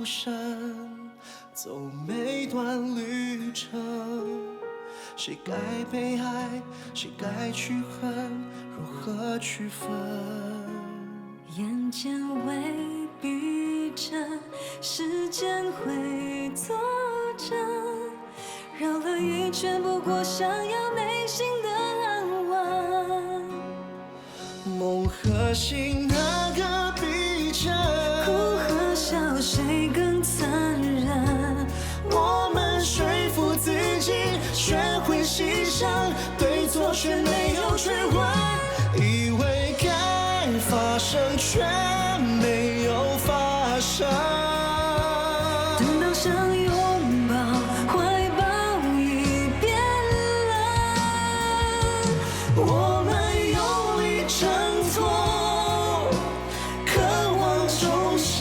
逃生，走每段旅程。谁该被爱，谁该去恨，如何区分？眼前未必真，时间会作证。绕了一圈，不过想要内心的安稳。梦和醒哪个比真？哭和笑谁更残忍？我们说服自己，学会牺牲，对错却没有追问，以为该发生却没有发生。等到想拥抱，怀抱已变冷。我们用力挣脱，渴望重生，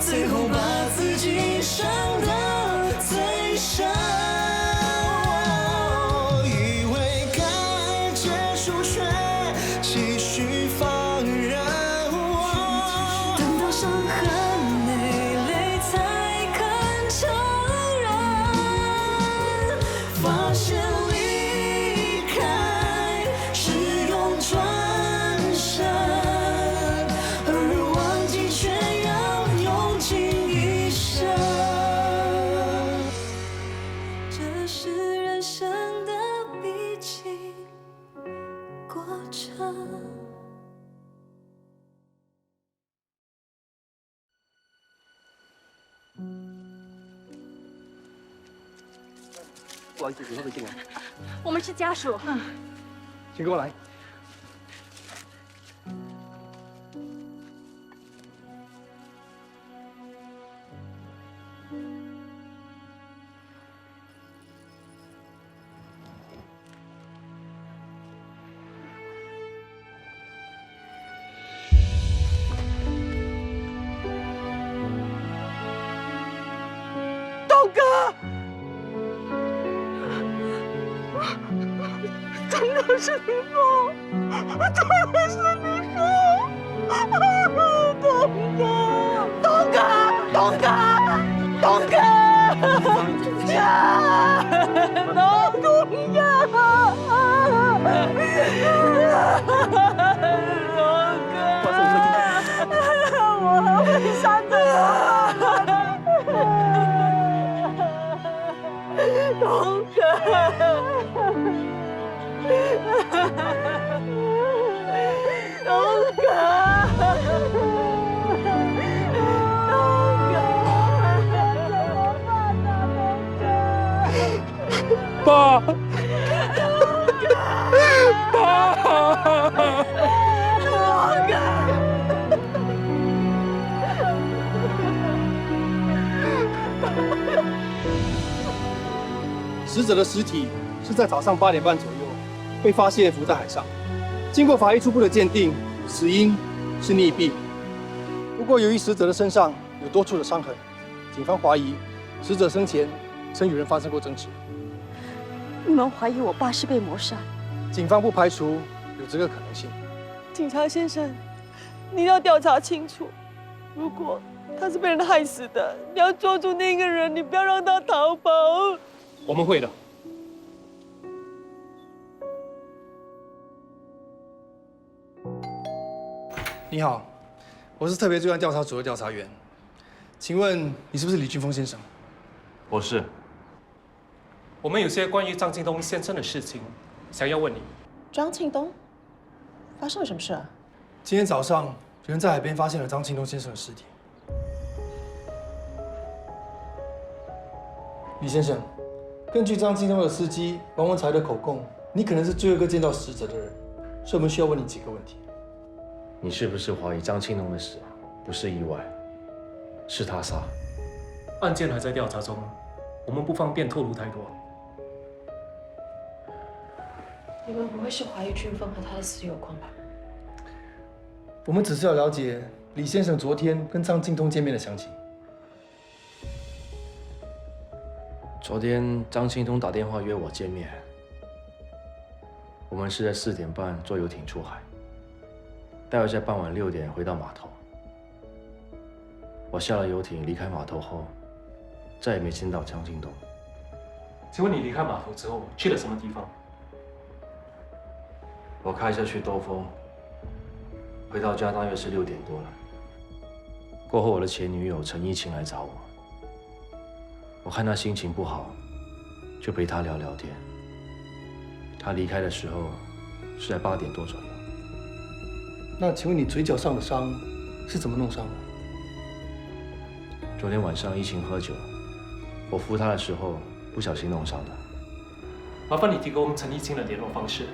最后把自己伤得最深。以为该结束，却继续放任。等到伤痕累累，才肯承认，发现离开是用转身，而忘记却要用尽一生。这是人生的必经过程。不好意思，你会不会进来？我们是家属。请跟我来。东哥！真的是你说，真的是你说，东哥，东哥，东哥，东哥，呀，东哥呀，我还会伤的，东哥。东哥，爸，爸，死者的尸体是在早上8点半左右被发现浮在海上。经过法医初步的鉴定，死因是溺毙。不过，由于死者的身上有多处的伤痕，警方怀疑死者生前曾与人发生过争执。你们怀疑我爸是被谋杀？警方不排除有这个可能性。警察先生，你要调查清楚，如果他是被人害死的，你要捉住那个人，你不要让他逃跑。我们会的。你好，我是特别罪案调查组的调查员，请问你是不是李俊峰先生？我是。我们有些关于张庆东先生的事情，想要问你。张庆东，发生了什么事啊？今天早上有人在海边发现了张庆东先生的尸体。李先生，根据张庆东的司机王文才的口供，你可能是最后一个见到死者的人，所以我们需要问你几个问题。你是不是怀疑张庆东的死不是意外，是他杀？案件还在调查中，我们不方便透露太多。你们不会是怀疑俊峰和他的死有关吧？我们只是要了解李先生昨天跟张庆东见面的详情。昨天张庆东打电话约我见面，我们是在4点半坐游艇出海，待会在傍晚6点回到码头。我下了游艇离开码头后，再也没见到张京东。请问你离开码头之后去了什么地方？我开车去兜风，回到家大约是6点多了。过后，我的前女友陈依晴来找我，我看她心情不好，就陪她聊聊天。她离开的时候是在8点多左右。那请问你嘴角上的伤是怎么弄伤的？昨天晚上依晴喝酒，我扶她的时候不小心弄伤的。麻烦你提供陈依晴的联络方式。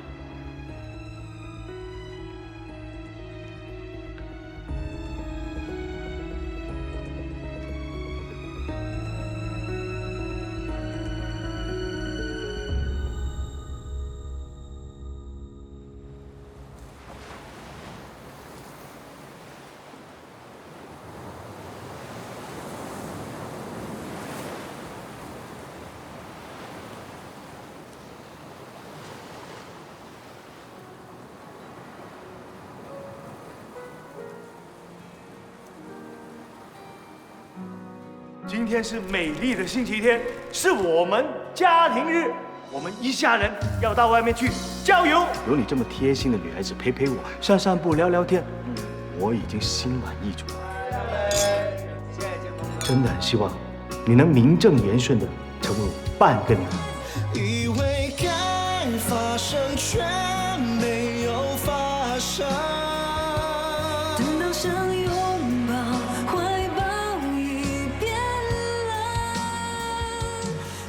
今天是美丽的星期天，是我们家庭日，我们一家人要到外面去郊游。有你这么贴心的女孩子陪陪我，散散步，聊聊天，我已经心满意足了。真的很希望你能名正言顺的成为我半个女儿。以为该发生却没有发生，等到想拥抱，怀抱已变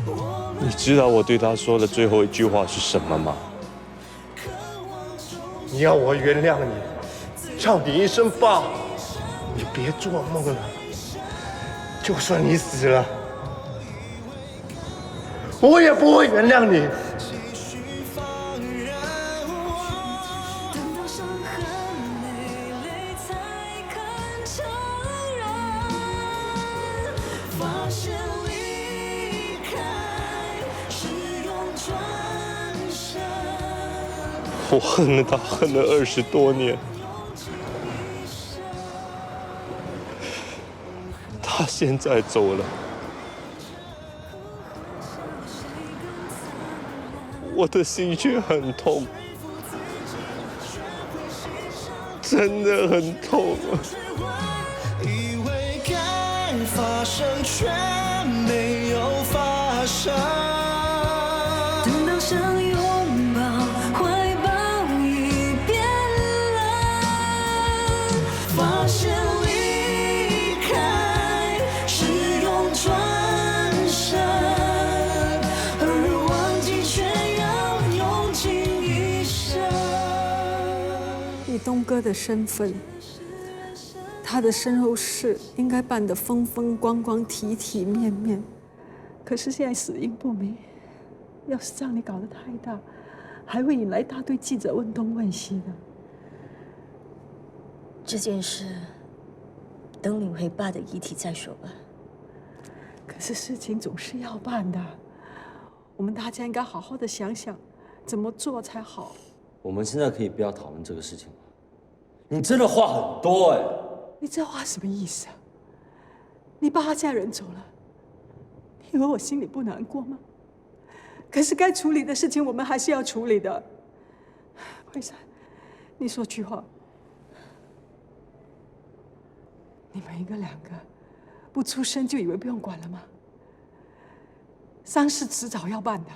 冷。你知道我对他说的最后一句话是什么吗？你要我原谅你，叫你一声爸，你别做梦了。就算你死了，我也不会原谅你。等到伤痕累累才肯承认，发现离开是用转身。我恨了他，恨了20多年。他现在走了，我的心却很痛，真的很痛啊！以为该发生却没有发生，等到想拥抱，怀抱已变冷，发现离开是用转身，而忘记却要用尽一生。以东哥的身份，他的身后事应该办得风风光光、体体面面，可是现在死因不明。要是让你搞得太大，还会引来一大堆记者问东问西的。这件事，等领回爸的遗体再说吧。可是事情总是要办的，我们大家应该好好的想想，怎么做才好。我们现在可以不要讨论这个事情吗？你真的话很多哎！你这话什么意思啊？你爸家人走了，你以为我心里不难过吗？可是该处理的事情，我们还是要处理的。慧珊，你说句话。你们一个两个不出声就以为不用管了吗？丧事迟早要办的。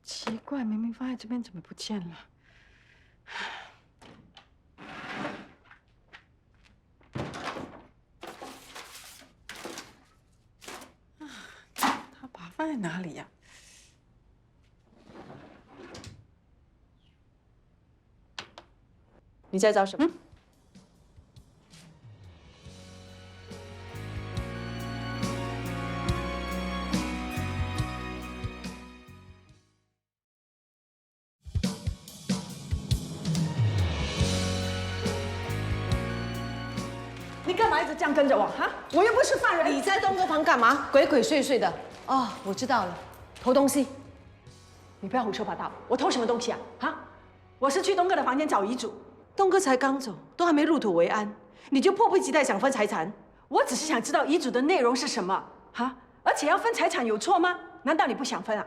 奇怪，明明放在这边，怎么不见了？他把它放在哪里呀？你在找什么？孩子这样跟着我哈？我又不是犯人。你在东哥房干嘛？鬼鬼祟祟的。哦，我知道了，偷东西。你不要胡说八道！我偷什么东西啊？啊？我是去东哥的房间找遗嘱。东哥才刚走，都还没入土为安，你就迫不及待想分财产？我只是想知道遗嘱的内容是什么哈？而且要分财产有错吗？难道你不想分啊？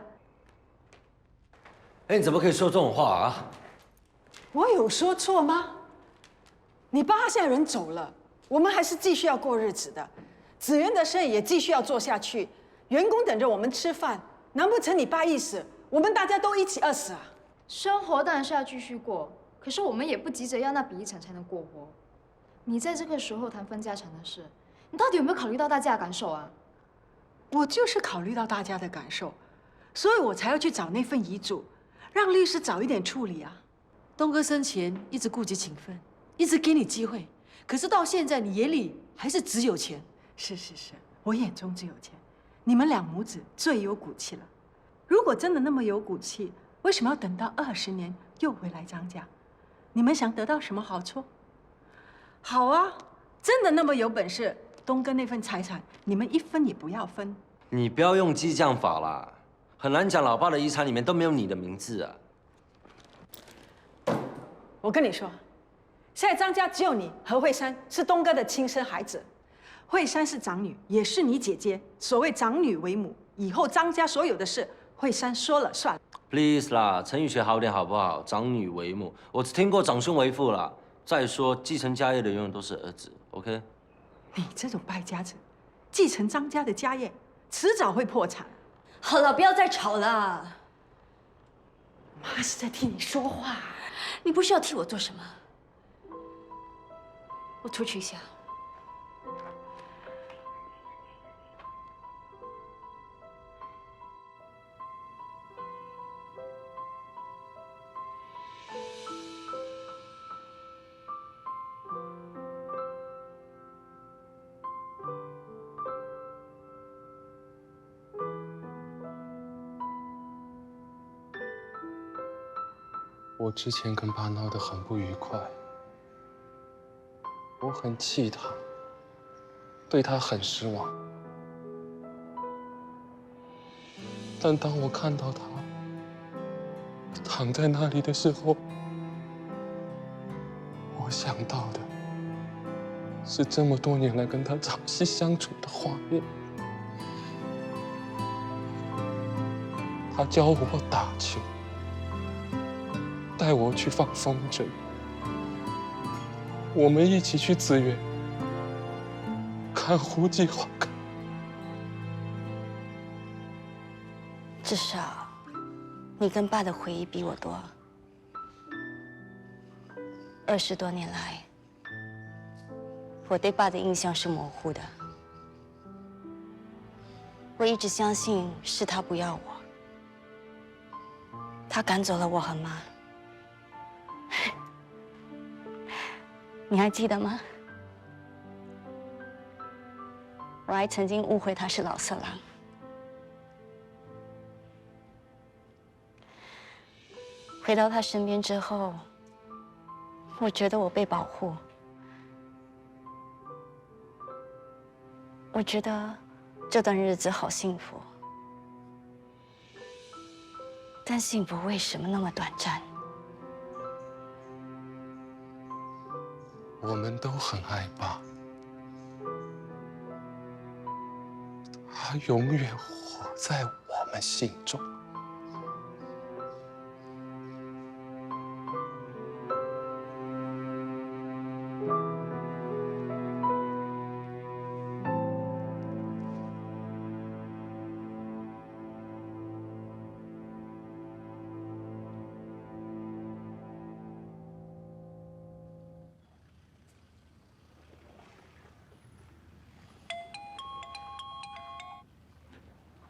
哎，你怎么可以说这种话啊？我有说错吗？你爸现在人走了，我们还是继续要过日子的，子源的生意也继续要做下去，员工等着我们吃饭，难不成你爸一死，我们大家都一起饿死啊？生活当然是要继续过，可是我们也不急着要那笔遗产才能过活。你在这个时候谈分家产的事，你到底有没有考虑到大家的感受啊？我就是考虑到大家的感受，所以我才要去找那份遗嘱，让律师早一点处理啊。东哥生前一直顾及情分，一直给你机会，可是到现在你眼里还是只有钱。是，我眼中只有钱。你们两母子最有骨气了。如果真的那么有骨气，为什么要等到20年又回来张家？你们想得到什么好处？好啊，真的那么有本事，东哥那份财产你们一分也不要分。你不要用激将法啦，很难讲，老爸的遗产里面都没有你的名字啊。我跟你说，现在张家只有你何慧珊是东哥的亲生孩子，慧珊是长女，也是你姐姐。所谓长女为母，以后张家所有的事，慧珊说了算。Please 啦，成语学好点好不好？长女为母，我只听过长兄为父啦。再说，继承家业的永远都是儿子 ，OK？ 你这种败家子，继承张家的家业，迟早会破产。好了，不要再吵了。妈是在替你说话。你不需要替我做什么。我出去一下。我之前跟爸闹得很不愉快，我很气他，对他很失望。但当我看到他躺在那里的时候，我想到的是这么多年来跟他朝夕相处的画面。他教我打球，带我去放风筝，我们一起去紫园看胡季花开。至少，你跟爸的回忆比我多。20多年来，我对爸的印象是模糊的。我一直相信是他不要我，他赶走了我和妈。你还记得吗？我还曾经误会他是老色狼。回到他身边之后，我觉得我被保护，我觉得这段日子好幸福。但幸福为什么那么短暂？我们都很爱爸，他永远活在我们心中。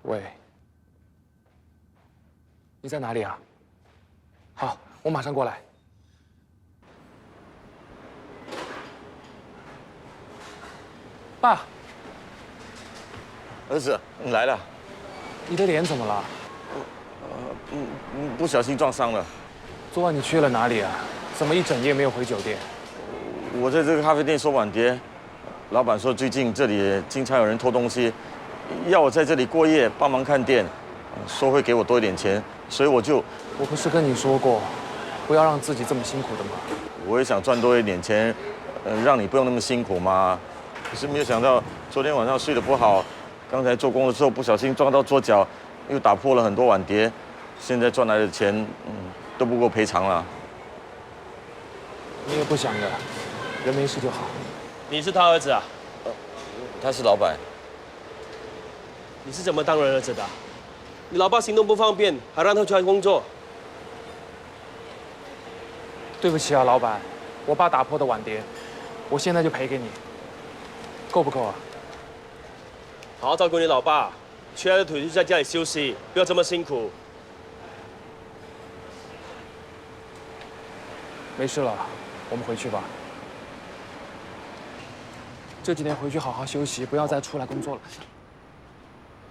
喂，你在哪里啊？好，我马上过来。爸，儿子，你来了。你的脸怎么了？不小心撞伤了。昨晚你去了哪里啊？怎么一整夜没有回酒店？我在这个咖啡店收碗碟，老板说最近这里经常有人偷东西，要我在这里过夜帮忙看店，说会给我多一点钱，所以我就……我不是跟你说过，不要让自己这么辛苦的吗？我也想赚多一点钱，让你不用那么辛苦嘛。可是没有想到昨天晚上睡得不好，刚才做工的时候不小心撞到桌角，又打破了很多碗碟，现在赚来的钱，都不够赔偿了。你也不想的，人没事就好。你是他儿子啊？他是老板。你是怎么当人儿子的？你老爸行动不方便，还让他出来工作。对不起啊，老板，我爸打破的碗碟，我现在就赔给你，够不够啊？好好照顾你老爸，缺了腿就在家里休息，不要这么辛苦。没事了，我们回去吧。这几天回去好好休息，不要再出来工作了。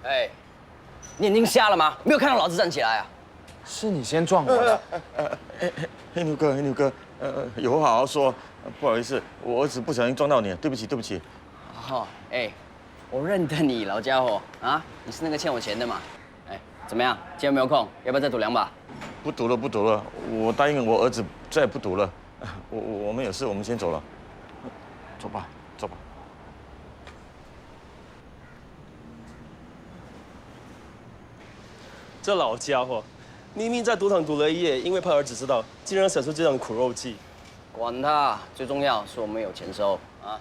哎，你眼睛瞎了吗？没有看到老子站起来啊？是你先撞我的。黑牛哥，以后好好说。不好意思，我儿子不小心撞到你，对不起。哦，哎，我认得你，老家伙啊！你是那个欠我钱的嘛？哎，怎么样？今天没有空，要不要再赌2把？不赌了，我答应我儿子再也不赌了。我们有事，我们先走了。走吧。这老家伙，明明在赌场赌了一夜，因为怕儿子知道，竟然想出这样的苦肉计。管他，最重要是我们有钱收啊！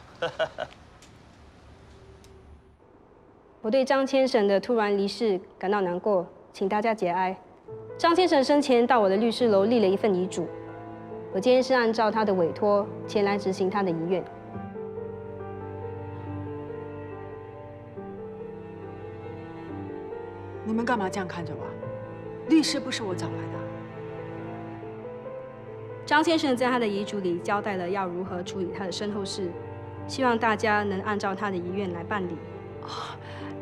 我对张先生的突然离世感到难过，请大家节哀。张先生生前到我的律师楼立了一份遗嘱，我今天是按照他的委托前来执行他的遗愿。你们干嘛这样看着我？律师不是我找来的。张先生在他的遗嘱里交代了要如何处理他的身后事，希望大家能按照他的遗愿来办理。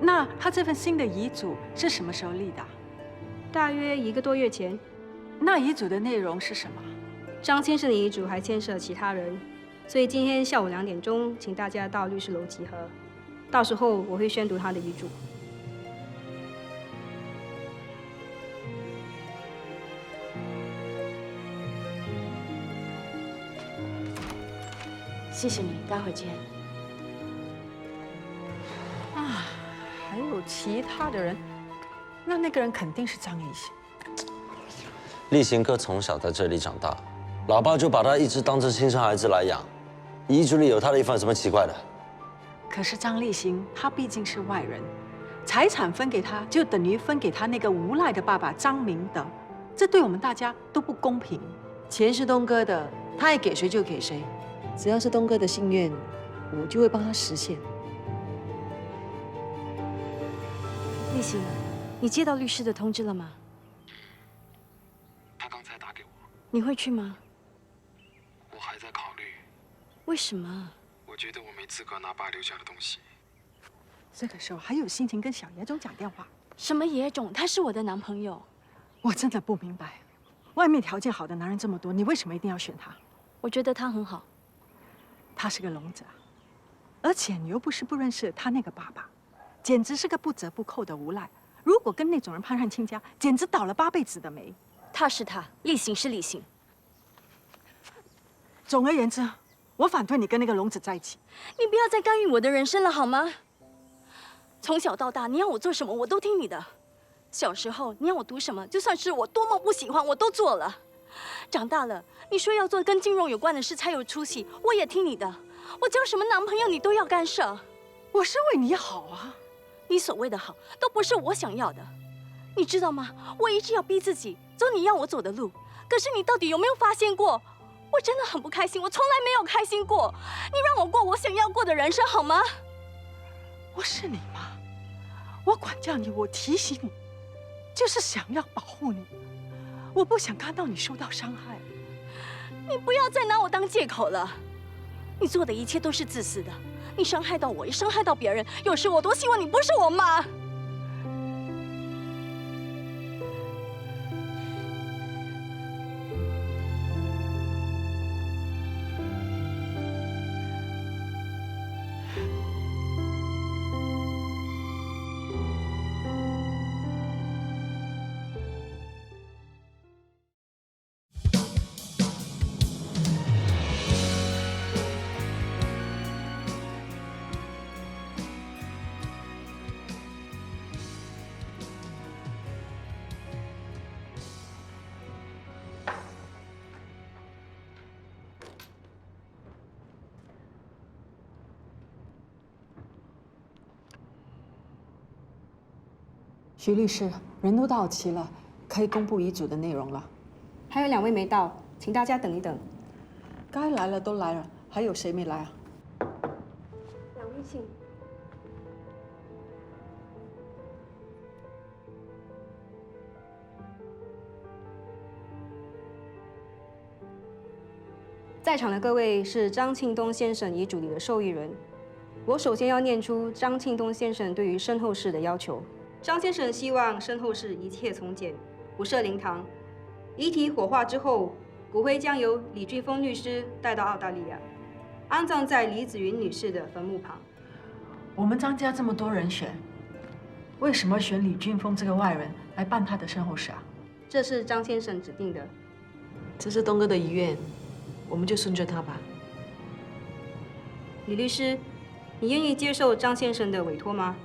那他这份新的遗嘱是什么时候立的？大约1个多月前。那遗嘱的内容是什么？张先生的遗嘱还牵涉其他人，所以今天下午2点钟，请大家到律师楼集合。到时候我会宣读他的遗嘱。谢谢你，待会见。啊，还有其他的人，那个人肯定是张立行。立行哥从小在这里长大，老爸就把他一直当成亲生孩子来养，遗嘱里有他的一份，有什么奇怪的？可是张立行他毕竟是外人，财产分给他，就等于分给他那个无赖的爸爸张明德，这对我们大家都不公平。钱是东哥的，他爱给谁就给谁，只要是东哥的心愿，我就会帮他实现。立行，你接到律师的通知了吗？他刚才打给我。你会去吗？我还在考虑。为什么？我觉得我没资格拿爸留下的东西。这个时候还有心情跟小野种讲电话？什么野种？他是我的男朋友。我真的不明白，外面条件好的男人这么多，你为什么一定要选他？我觉得他很好。他是个聋子，而且你又不是不认识他那个爸爸，简直是个不折不扣的无赖。如果跟那种人攀上亲家，简直倒了8辈子的霉。他是他，立行是立行。总而言之，我反对你跟那个聋子在一起。你不要再干预我的人生了好吗？从小到大，你要我做什么，我都听你的。小时候你要我读什么，就算是我多么不喜欢，我都做了。长大了，你说要做跟金融有关的事才有出息，我也听你的。我交什么男朋友你都要干涉。我是为你好啊。你所谓的好，都不是我想要的。你知道吗？我一直要逼自己走你要我走的路，可是你到底有没有发现过？我真的很不开心，我从来没有开心过。你让我过我想要过的人生好吗？我是你妈，我管教你，我提醒你，就是想要保护你。我不想看到你受到伤害。你不要再拿我当借口了。你做的一切都是自私的，你伤害到我，也伤害到别人。有时我多希望你不是我妈。徐律师，人都到齐了，可以公布遗嘱的内容了。还有2位没到，请大家等一等。该来了都来了，还有谁没来啊2位请。在场的各位是张庆东先生遗嘱里的受益人。我首先要念出张庆东先生对于身后事的要求。张先生希望身后事一切从简，不设灵堂。遗体火化之后，骨灰将由李俊峰律师带到澳大利亚，安葬在李子云女士的坟墓旁。我们张家这么多人选，为什么选李俊峰这个外人来办他的身后事啊？这是张先生指定的。这是东哥的遗愿，我们就顺着他吧。李律师，你愿意接受张先生的委托吗？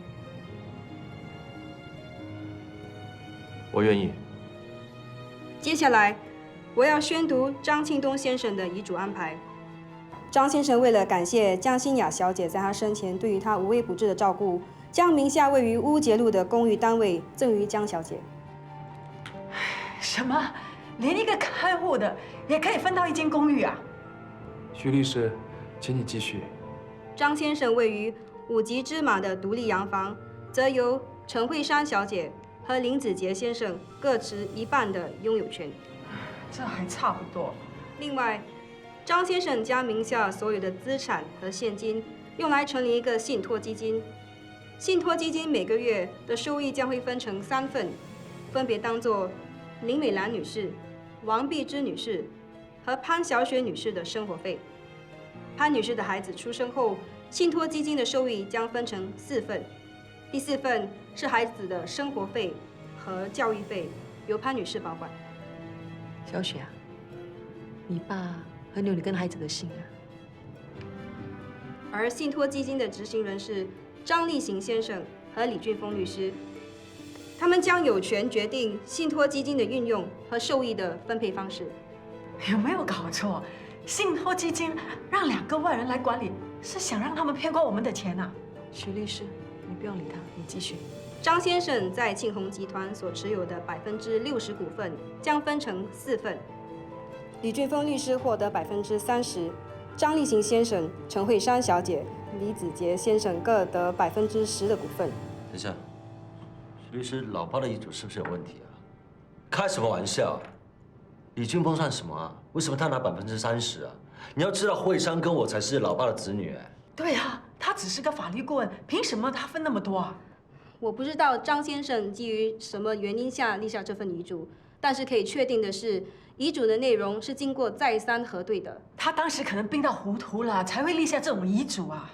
我愿意。接下来，我要宣读张庆东先生的遗嘱安排。张先生为了感谢江欣雅小姐在他生前对于他无微不至的照顾，将名下位于乌节路的公寓单位赠予江小姐。什么？连一个看护的也可以分到一间公寓啊？徐律师，请你继续。张先生位于5级芝麻的独立洋房，则由陈慧珊小姐和林子杰先生各持1半的拥有权。这还差不多。另外，张先生将名下所有的资产和现金用来成立一个信托基金。信托基金每个月的收益将会分成3份，分别当作林美兰女士、王碧芝女士和潘小雪女士的生活费。潘女士的孩子出生后，信托基金的收益将分成4份，第4份是孩子的生活费和教育费，由潘女士保管。小雪啊，你爸很有你跟孩子的心啊。而信托基金的执行人是张立行先生和李俊峰律师，他们将有权决定信托基金的运用和受益的分配方式。有没有搞错？信托基金让2个外人来管理，是想让他们骗光我们的钱啊？徐律师，你不用理他，你继续。张先生在庆鸿集团所持有的60%股份将分成4份，李俊峰律师获得30%，张立行先生、陈慧珊小姐、李子杰先生各得10%的股份。等一下，徐律师，老爸的遗嘱是不是有问题啊？开什么玩笑？李俊峰算什么啊？为什么他拿30%啊？你要知道，慧珊跟我才是老爸的子女哎。对啊，他只是个法律顾问，凭什么他分那么多啊？我不知道张先生基于什么原因下立下这份遗嘱，但是可以确定的是，遗嘱的内容是经过再三核对的。他当时可能病到糊涂了，才会立下这种遗嘱啊。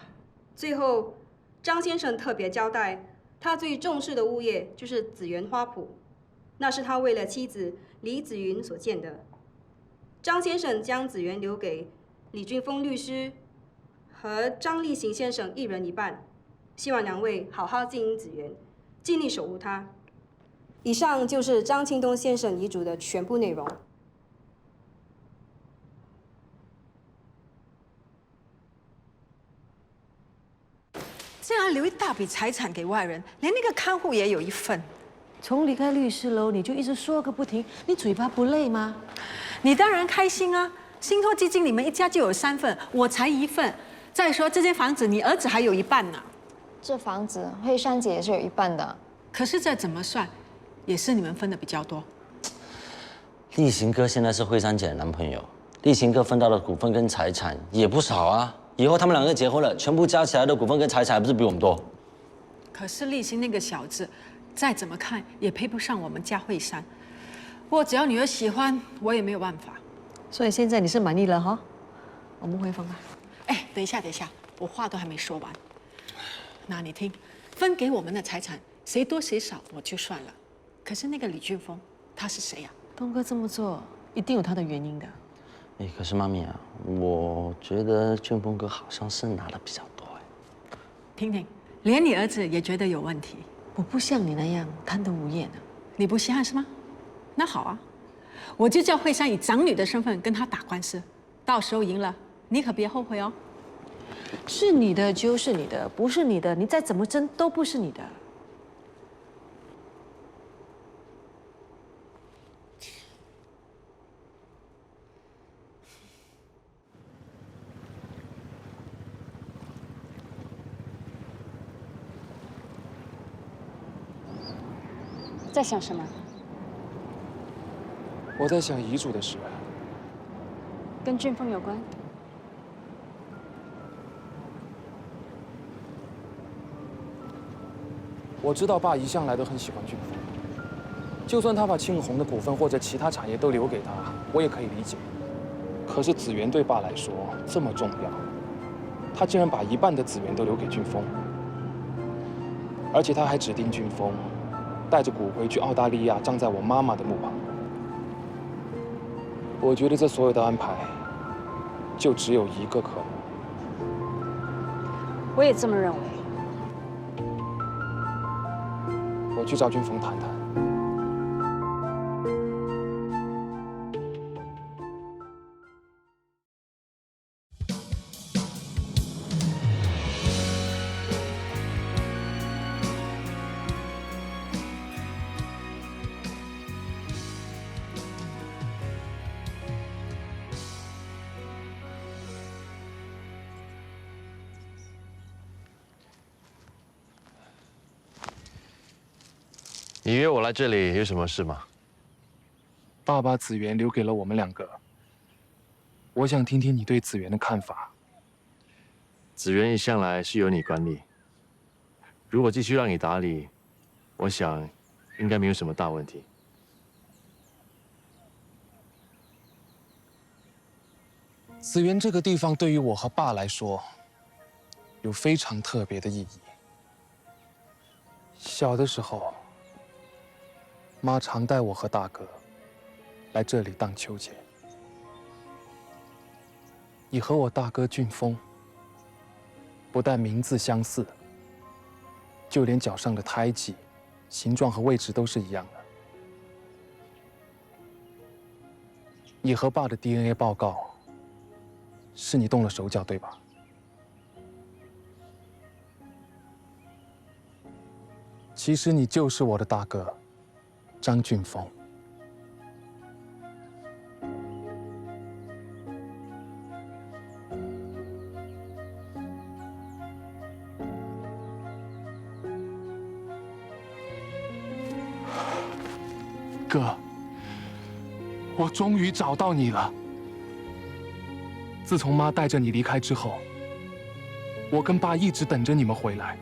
最后，张先生特别交代，他最重视的物业就是紫园花圃，那是他为了妻子李子云所建的。张先生将紫园留给李俊峰律师和张立行先生1人1半，希望2位好好经营紫园，尽力守护它。以上就是张庆东先生遗嘱的全部内容。竟然留一大笔财产给外人，连那个看护也有一份。从离开律师楼你就一直说个不停，你嘴巴不累吗？你当然开心啊！信托基金你们一家就有3份，我才1份。再说这间房子，你儿子还有1半呢。这房子慧珊姐也是有1半的。可是再怎么算，也是你们分的比较多。立行哥现在是慧珊姐的男朋友，立行哥分到的股份跟财产也不少啊。以后他们2个结婚了，全部加起来的股份跟财产还不是比我们多？可是立行那个小子，再怎么看也配不上我们家慧珊。不过只要女儿喜欢，我也没有办法。所以现在你是满意了哈？我们回房吧。哎，等一下，我话都还没说完。那你听，分给我们的财产，谁多谁少我就算了。可是那个李俊峰，他是谁呀？东哥这么做一定有他的原因的。哎，可是妈咪啊，我觉得俊峰哥好像是拿的比较多哎。婷婷，连你儿子也觉得有问题。我不像你那样贪得无厌的。你不稀罕是吗？那好啊，我就叫慧珊以长女的身份跟他打官司，到时候赢了，你可别后悔哦。是你的就是你的，不是你的，你再怎么争都不是你的。在想什么？我在想遗嘱的事。跟俊峰有关？我知道爸一向来都很喜欢俊峰，就算他把庆鸿的股份或者其他产业都留给他，我也可以理解。可是子源对爸来说这么重要，他竟然把一半的子源都留给俊峰，而且他还指定俊峰带着骨灰去澳大利亚葬在我妈妈的墓旁。我觉得这所有的安排，就只有一个可能。我也这么认为。我去找俊峰谈谈。你约我来这里有什么事吗？爸把子源留给了我们两个，我想听听你对子源的看法。子源一向来是由你管理，如果继续让你打理，我想应该没有什么大问题。子源这个地方对于我和爸来说，有非常特别的意义。小的时候，妈常带我和大哥来这里荡秋千。你和我大哥俊峰，不但名字相似，就连脚上的胎记、形状和位置都是一样的。你和爸的 DNA 报告，是你动了手脚，对吧？其实你就是我的大哥，张俊峰。哥，我终于找到你了。自从妈带着你离开之后，我跟爸一直等着你们回来。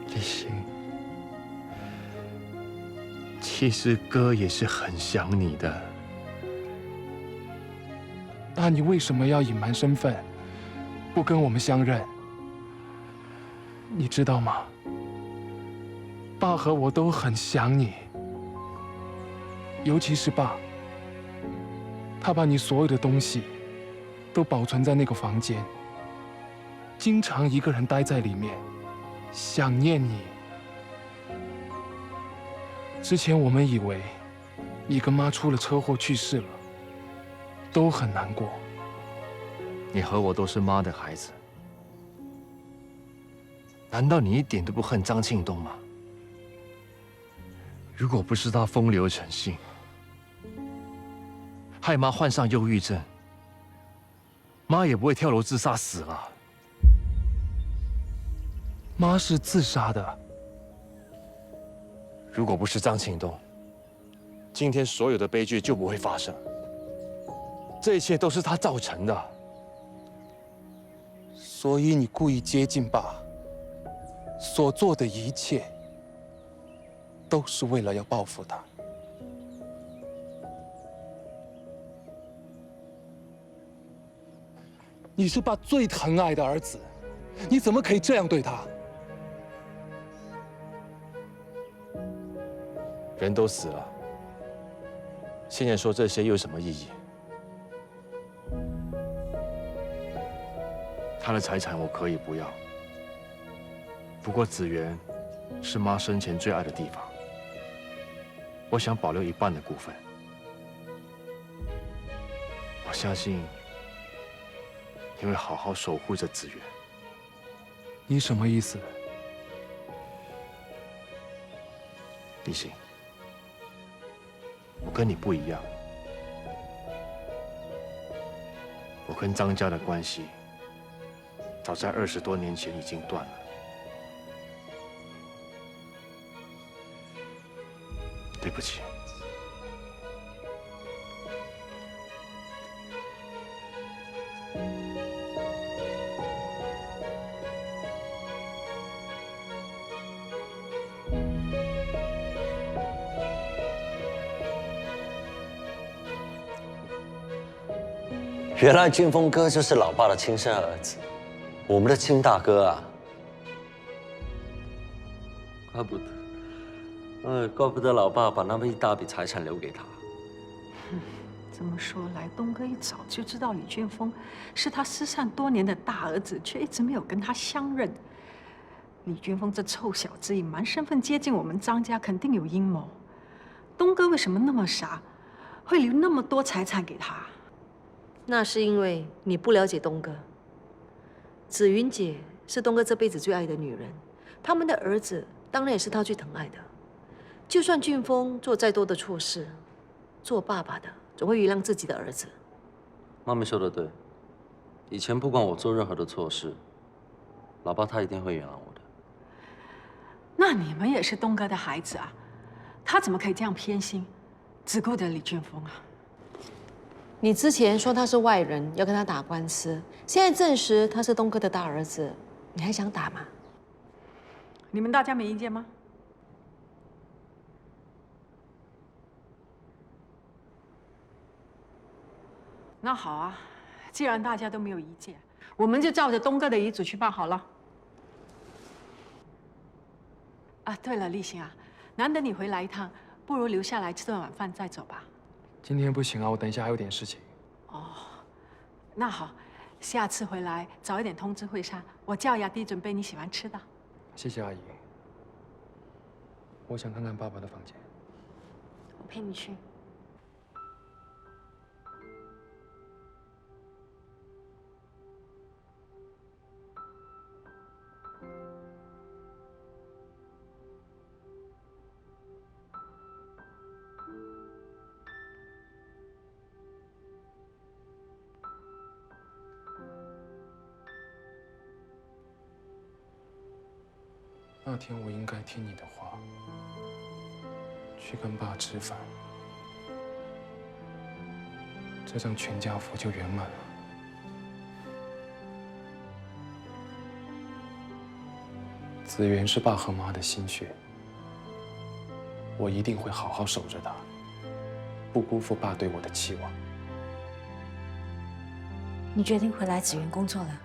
立行，其实哥也是很想你的。那你为什么要隐瞒身份，不跟我们相认？你知道吗？爸和我都很想你，尤其是爸。他把你所有的东西都保存在那个房间，经常一个人待在里面，想念你。之前我们以为你跟妈出了车祸去世了，都很难过。你和我都是妈的孩子，难道你一点都不恨张庆东吗？如果不是他风流成性，害妈患上忧郁症，妈也不会跳楼自杀死了。妈是自杀的。如果不是张庆东，今天所有的悲剧就不会发生。这一切都是他造成的。所以你故意接近爸，所做的一切都是为了要报复他。你是爸最疼爱的儿子，你怎么可以这样对他？人都死了，现在说这些又有什么意义？他的财产我可以不要，不过子源是妈生前最爱的地方，我想保留一半的股份。我相信你会好好守护着子源。你什么意思？立行，跟你不一样，我跟张家的关系早在20多年前已经断了。对不起。原来俊峰哥就是老爸的亲生儿子，我们的亲大哥啊！怪不得老爸把那么一大笔财产留给他。这么说来，东哥一早就知道李俊峰是他失散多年的大儿子，却一直没有跟他相认。李俊峰这臭小子隐瞒身份接近我们张家，肯定有阴谋。东哥为什么那么傻，会留那么多财产给他？那是因为你不了解东哥。紫云姐是东哥这辈子最爱的女人，他们的儿子当然也是他最疼爱的。就算俊峰做再多的错事，做爸爸的总会原谅自己的儿子。妈咪说的对，以前不管我做任何的错事，老爸他一定会原谅我的。那你们也是东哥的孩子啊，他怎么可以这样偏心，只顾着李俊峰啊？你之前说他是外人，要跟他打官司，现在证实他是东哥的大儿子，你还想打吗？你们大家没意见吗？那好啊，既然大家都没有意见，我们就照着东哥的遗嘱去办好了。啊，对了，立新啊，难得你回来一趟，不如留下来吃顿晚饭再走吧。今天不行啊，我等一下还有点事情。哦，那好，下次回来早一点通知慧珊，我叫雅迪准备你喜欢吃的。谢谢阿姨。我想看看爸爸的房间。我陪你去。那天我应该听你的话，去跟爸吃饭，这张全家福就圆满了。子源是爸和妈的心血，我一定会好好守着他，不辜负爸对我的期望。你决定回来紫园工作了？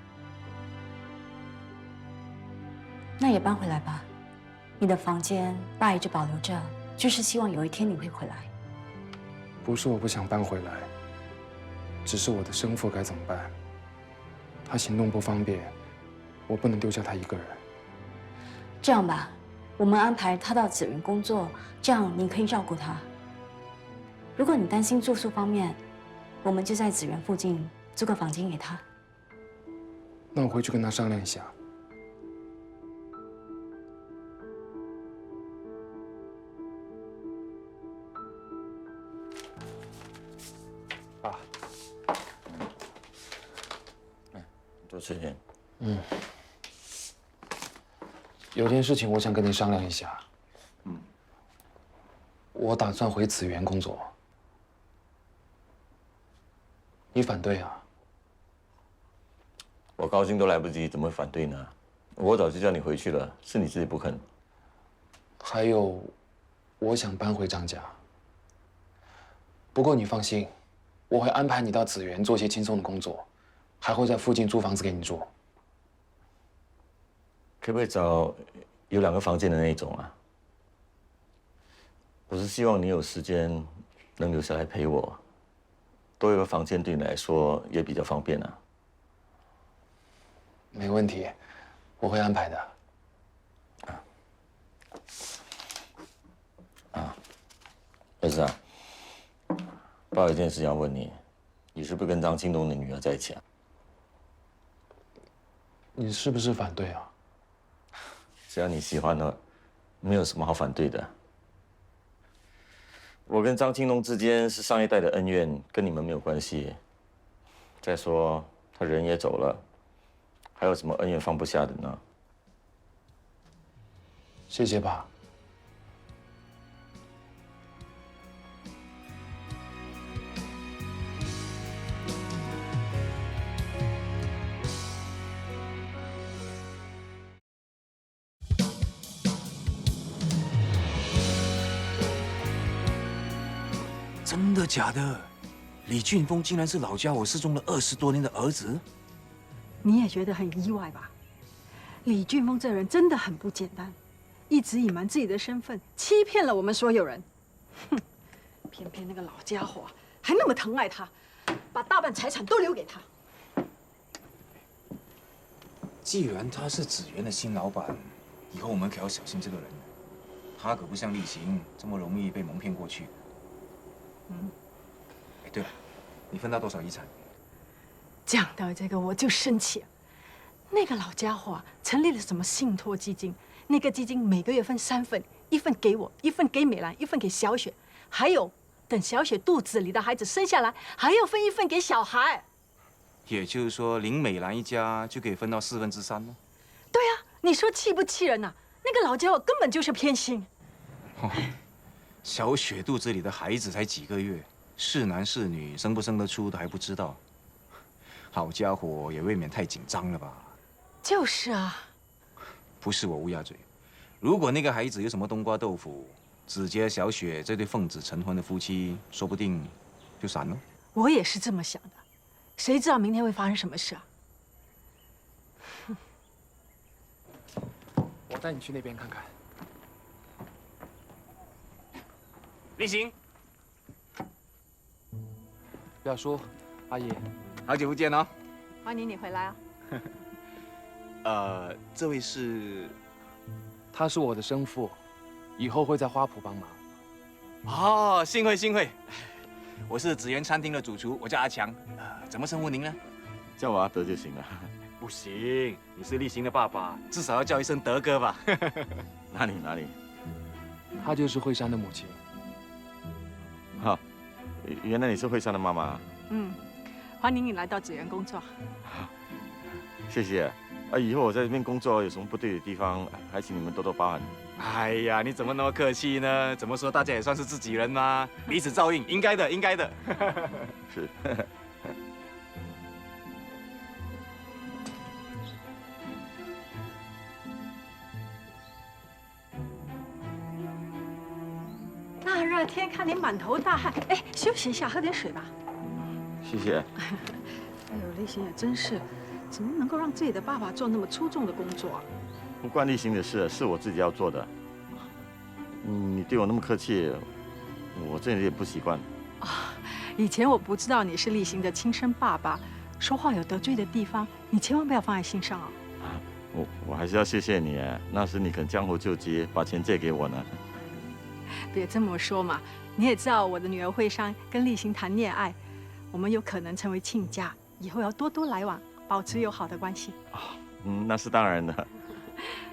那也搬回来吧，你的房间爸一直保留着，就是希望有一天你会回来。不是我不想搬回来，只是我的生父该怎么办？他行动不方便，我不能丢下他一个人。这样吧，我们安排他到紫园工作，这样你可以照顾他。如果你担心住宿方面，我们就在紫园附近租个房间给他。那我回去跟他商量一下。爸，多吃点。有件事情我想跟你商量一下。我打算回紫园工作。你反对啊？我高兴都来不及，怎么会反对呢？我早就叫你回去了，是你自己不肯。还有，我想搬回张家。不过你放心，我会安排你到紫园做些轻松的工作，还会在附近租房子给你住。可不可以找有2个房间的那种啊？我是希望你有时间能留下来陪我，多有个房间对你来说也比较方便啊。没问题，我会安排的。儿子啊，爸有件事要问你，你是不是跟张庆东的女儿在一起啊？你是不是反对啊？只要你喜欢的，没有什么好反对的。我跟张庆东之间是上一代的恩怨，跟你们没有关系。再说他人也走了，还有什么恩怨放不下的呢？谢谢爸。真的假的？李俊峰竟然是老家伙失踪了20多年的儿子？你也觉得很意外吧？李俊峰这人真的很不简单，一直隐瞒自己的身份，欺骗了我们所有人。哼，偏偏那个老家伙还那么疼爱他，把大半财产都留给他。既然他是紫园的新老板，以后我们可要小心这个人。他可不像厉行这么容易被蒙骗过去。哎，对了，你分到多少遗产？讲到这个我就生气了。那个老家伙成立了什么信托基金？那个基金每个月分3份，1份给我，1份给美兰，1份给小雪，还有等小雪肚子里的孩子生下来，还要分1份给小孩。也就是说，林美兰一家就可以分到3/4了。对啊，你说气不气人啊？那个老家伙根本就是偏心。小雪肚子里的孩子才几个月，是男是女，生不生得出都还不知道。好家伙，也未免太紧张了吧？就是啊。不是我乌鸦嘴，如果那个孩子有什么冬瓜豆腐，子杰、小雪这对奉子成婚的夫妻，说不定就散了。我也是这么想的，谁知道明天会发生什么事啊？我带你去那边看看。立行，表叔，阿姨，好久不见哦。欢迎你回来啊。这位是？他是我的生父，以后会在花圃帮忙。哦，幸会幸会。我是紫园餐厅的主厨，我叫阿强。怎么称呼您呢？叫我阿德就行了。不行，你是立行的爸爸，至少要叫一声德哥吧。哪里？她就是惠山的母亲。好，原来你是惠山的妈妈。欢迎你来到紫园工作。谢谢。以后我在这边工作有什么不对的地方，还请你们多多包涵。哎呀，你怎么那么客气呢？怎么说，大家也算是自己人嘛，彼此照应，应该的，应该的。是。大热天看你满头大汗，哎，休息一下，喝点水吧。谢谢。哎呦，立行也真是，怎么能够让自己的爸爸做那么粗重的工作啊？不关立行的事，是我自己要做的。你对我那么客气，我这里也不习惯。以前我不知道你是立行的亲生爸爸，说话有得罪的地方，你千万不要放在心上啊。我还是要谢谢你，那时你肯江湖救急，把钱借给我呢。别这么说嘛，你也知道我的女儿惠珊跟立行谈恋爱，我们有可能成为亲家，以后要多多来往，保持友好的关系。那是当然的。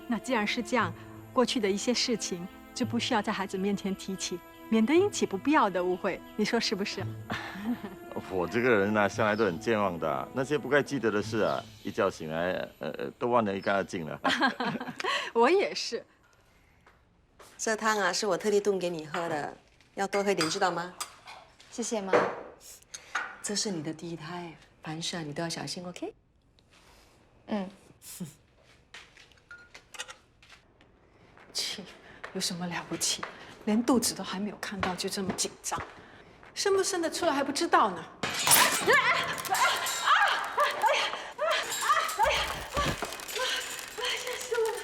那既然是这样，过去的一些事情就不需要在孩子面前提起，免得引起不必要的误会，你说是不是？我这个人呢，向来都很健忘的，那些不该记得的事啊，一觉醒来，都忘得一干二净了。我也是。这汤啊，是我特地炖给你喝的，要多喝点，知道吗？谢谢妈。这是你的第一胎，凡事啊你都要小心 ，OK？ 切，有什么了不起？连肚子都还没有看到，就这么紧张，生不生得出来还不知道呢。吓死我了！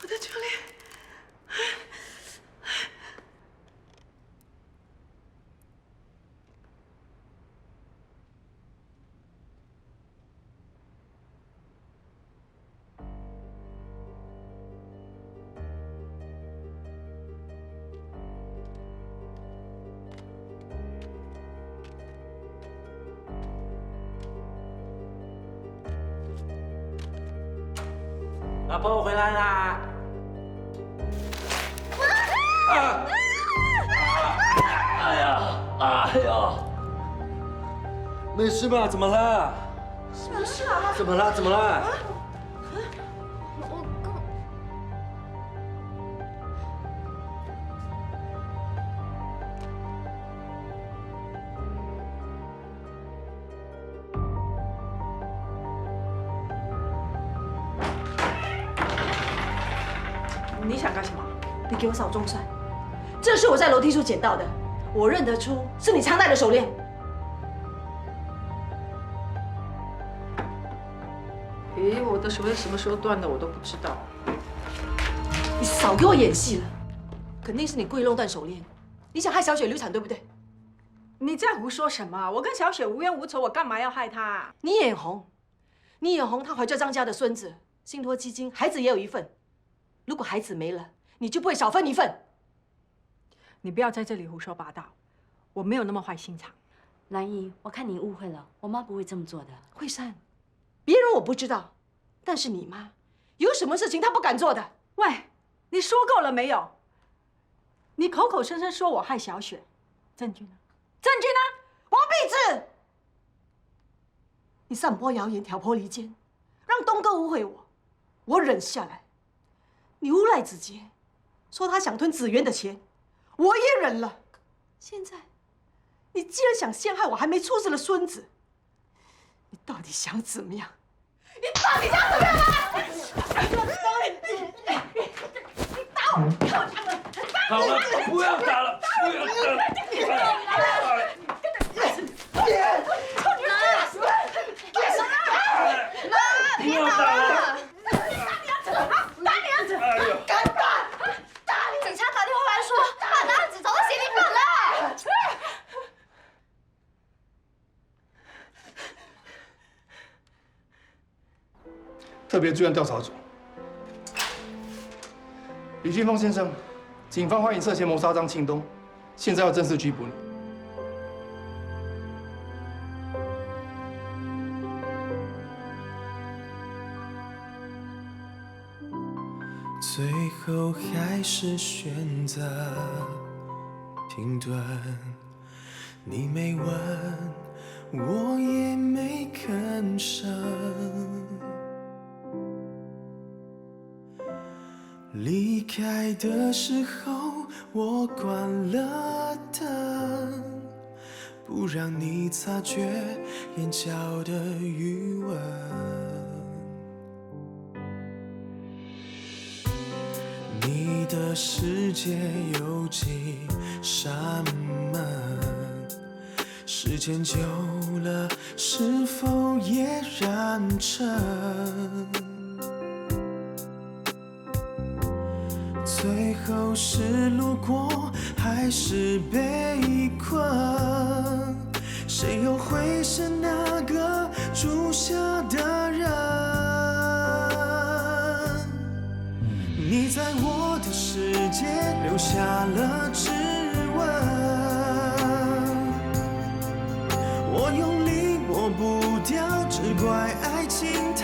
我的秋莲。老婆，我回来啦！没事吧？怎么了？什么事啊？怎么了？怎么了？你想干什么？你给我扫中山！这是我在楼梯处捡到的，我认得出是你常戴的手链。咦，我的手链什么时候断的，我都不知道。你少给我演戏了，肯定是你故意弄断手链，你想害小雪流产，对不对？你在胡说什么？我跟小雪无冤无仇，我干嘛要害她？你眼红，你眼红，她怀着张家的孙子，信托基金孩子也有一份。如果孩子没了，你就不会少分一份。你不要在这里胡说八道，我没有那么坏心肠。兰姨，我看你误会了，我妈不会这么做的。慧珊，别人我不知道，但是你妈有什么事情她不敢做的？喂，你说够了没有？你口口声声说我害小雪，证据呢？证据呢？王碧芝，你散播谣言，挑拨离间，让东哥误会我，我忍下来。你诬赖子杰，说他想吞子渊的钱，我也忍了。现在，你既然想陷害我还没出世的孙子，你到底想怎么样？你到底想怎么样啊？你打我！好了，不要打了，不要打了！不要打了！敢打！警察打电话来说，把你的案子找到协理犯了。特别罪案调查组，李俊峰先生，警方欢迎涉嫌谋杀张庆东，现在要正式拘捕你。最后还是选择停顿，你没问，我也没吭声。离开的时候，我关了灯，不让你察觉眼角的余温。你的世界有几扇门？时间久了，是否也染成？最后是路过，还是被困？谁又会是那个住下的人？你在我的世界留下了指纹，我用力抹不掉，只怪爱情